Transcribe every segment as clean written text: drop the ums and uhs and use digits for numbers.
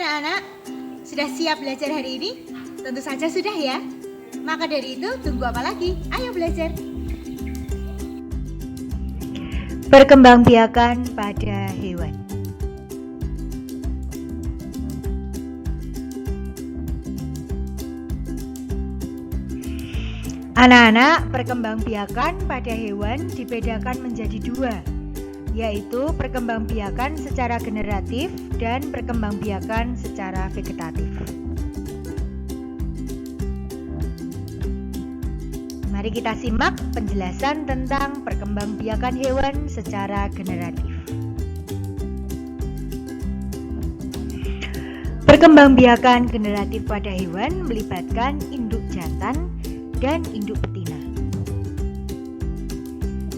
anak-anak, sudah siap belajar hari ini? Tentu saja sudah ya. Maka dari itu tunggu apa lagi? Ayo belajar. Perkembangbiakan pada hewan. Anak-anak, perkembangbiakan pada hewan dibedakan menjadi dua, yaitu perkembangbiakan secara generatif dan perkembangbiakan secara vegetatif. Mari kita simak penjelasan tentang perkembangbiakan hewan secara generatif. Perkembangbiakan generatif pada hewan melibatkan induk jantan dan induk betina.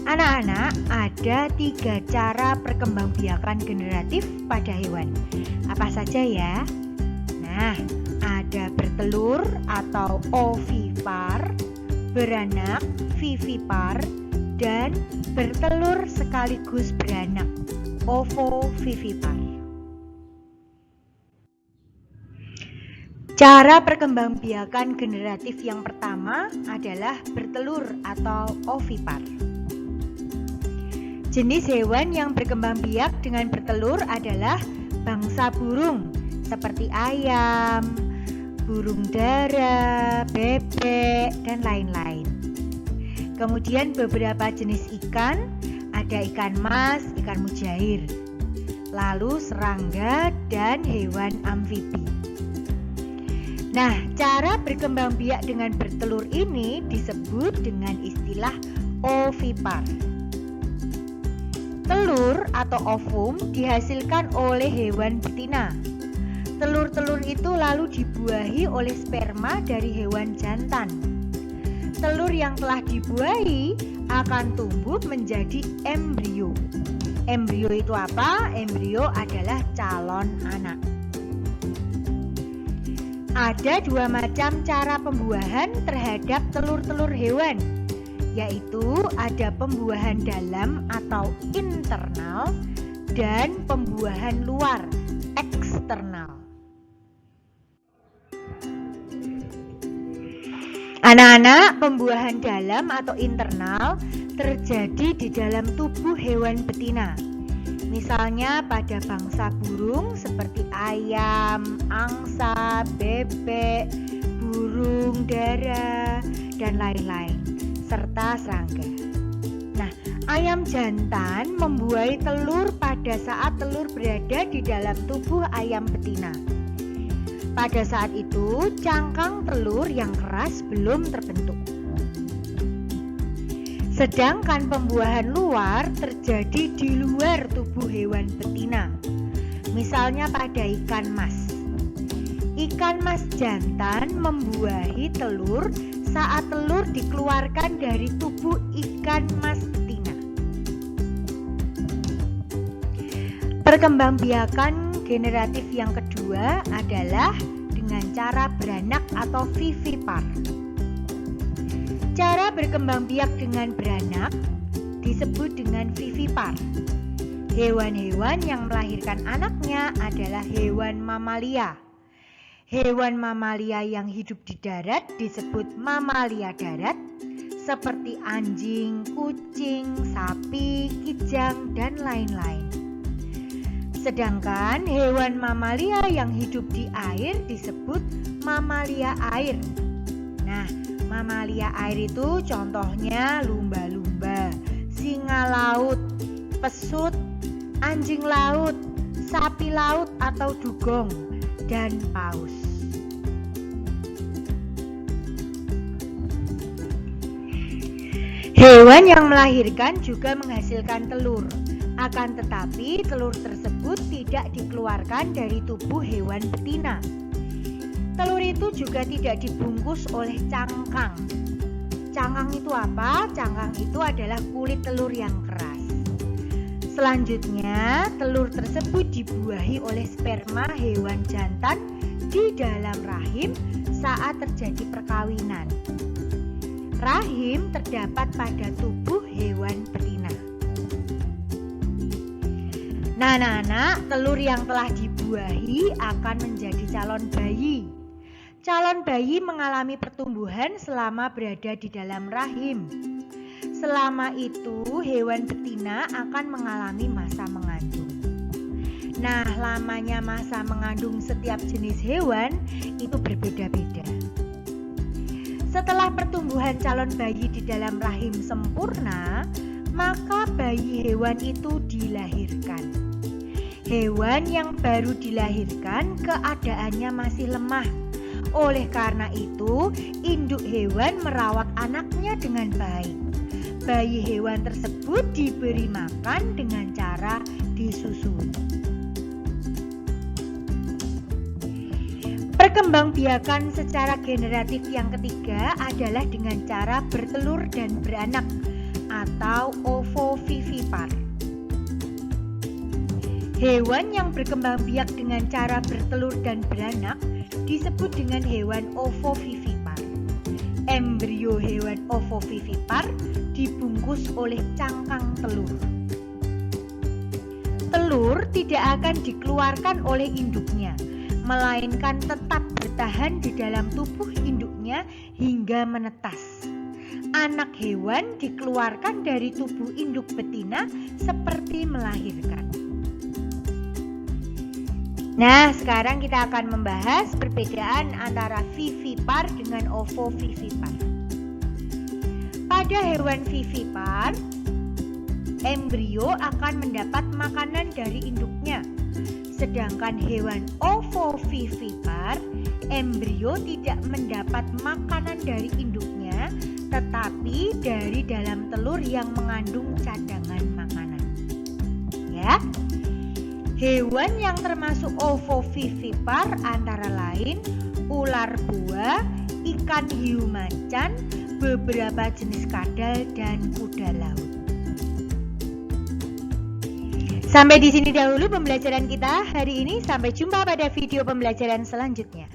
Anak-anak, ada 3 cara perkembangbiakan generatif pada hewan. Apa saja ya? Nah, ada bertelur atau ovipar, beranak vivipar, dan bertelur sekaligus beranak ovovivipar. Cara perkembangbiakan generatif yang pertama adalah bertelur atau ovipar. Jenis hewan yang berkembang biak dengan bertelur adalah bangsa burung seperti ayam, burung dara, bebek, dan lain-lain. Kemudian beberapa jenis ikan, ada ikan mas, ikan mujair, lalu serangga dan hewan amfibi. Nah, cara berkembang biak dengan bertelur ini disebut dengan istilah ovipar. Telur atau ovum dihasilkan oleh hewan betina. Telur-telur itu lalu dibuahi oleh sperma dari hewan jantan. Telur yang telah dibuahi akan tumbuh menjadi embrio. Embrio itu apa? Embrio adalah calon anak. Ada 2 macam cara pembuahan terhadap telur-telur hewan, yaitu ada pembuahan dalam atau internal dan pembuahan luar eksternal. Anak-anak, pembuahan dalam atau internal terjadi di dalam tubuh hewan betina. Misalnya pada bangsa burung seperti ayam, angsa, bebek, burung dara, dan lain-lain, serta serangga. Nah, ayam jantan membuahi telur pada saat telur berada di dalam tubuh ayam betina. Pada saat itu, cangkang telur yang keras belum terbentuk. Sedangkan pembuahan luar terjadi di luar tubuh hewan betina. Misalnya pada ikan mas. Ikan mas jantan membuahi telur saat telur dikeluarkan dari tubuh ikan mas betina. Perkembangbiakan generatif yang kedua adalah dengan cara beranak atau vivipar. Cara berkembang biak dengan beranak disebut dengan vivipar. Hewan-hewan yang melahirkan anaknya adalah hewan mamalia. Hewan mamalia yang hidup di darat disebut mamalia darat, seperti anjing, kucing, sapi, kijang, dan lain-lain. Sedangkan hewan mamalia yang hidup di air disebut mamalia air. Nah, mamalia air itu contohnya lumba-lumba, singa laut, pesut, anjing laut, sapi laut atau dugong, dan paus. Hewan yang melahirkan juga menghasilkan telur. Akan tetapi telur tersebut tidak dikeluarkan dari tubuh hewan betina. Telur itu juga tidak dibungkus oleh cangkang. Cangkang itu apa? Cangkang itu adalah kulit telur yang keras. Selanjutnya, telur tersebut dibuahi oleh sperma hewan jantan di dalam rahim saat terjadi perkawinan. Rahim terdapat pada tubuh hewan betina. Nah, anak-anak, telur yang telah dibuahi akan menjadi calon bayi. Calon bayi mengalami pertumbuhan selama berada di dalam rahim. Selama itu, hewan betina akan mengalami masa mengandung. Nah, lamanya masa mengandung setiap jenis hewan itu berbeda-beda. Setelah pertumbuhan calon bayi di dalam rahim sempurna, maka bayi hewan itu dilahirkan. Hewan yang baru dilahirkan keadaannya masih lemah. Oleh karena itu, induk hewan merawat anaknya dengan baik. Bayi hewan tersebut diberi makan dengan cara disusui. Perkembangbiakan secara generatif yang ketiga adalah dengan cara bertelur dan beranak atau ovovivipar. Hewan yang berkembang biak dengan cara bertelur dan beranak disebut dengan hewan ovovivipar. Embrio hewan ovovivipar dibungkus oleh cangkang telur. Telur tidak akan dikeluarkan oleh induknya, melainkan tetap bertahan di dalam tubuh induknya hingga menetas. Anak hewan dikeluarkan dari tubuh induk betina seperti melahirkan. Nah, sekarang kita akan membahas perbedaan antara vivipar dengan ovovivipar. Pada hewan vivipar, embrio akan mendapat makanan dari induknya. Sedangkan hewan ovovivipar, embrio tidak mendapat makanan dari induknya, tetapi dari dalam telur yang mengandung cadangan makanan. Ya. Hewan yang termasuk ovovivipar antara lain ular boa, ikan hiu macan, beberapa jenis kadal, dan kuda laut. Sampai di sini dahulu pembelajaran kita hari ini. Sampai jumpa pada video pembelajaran selanjutnya.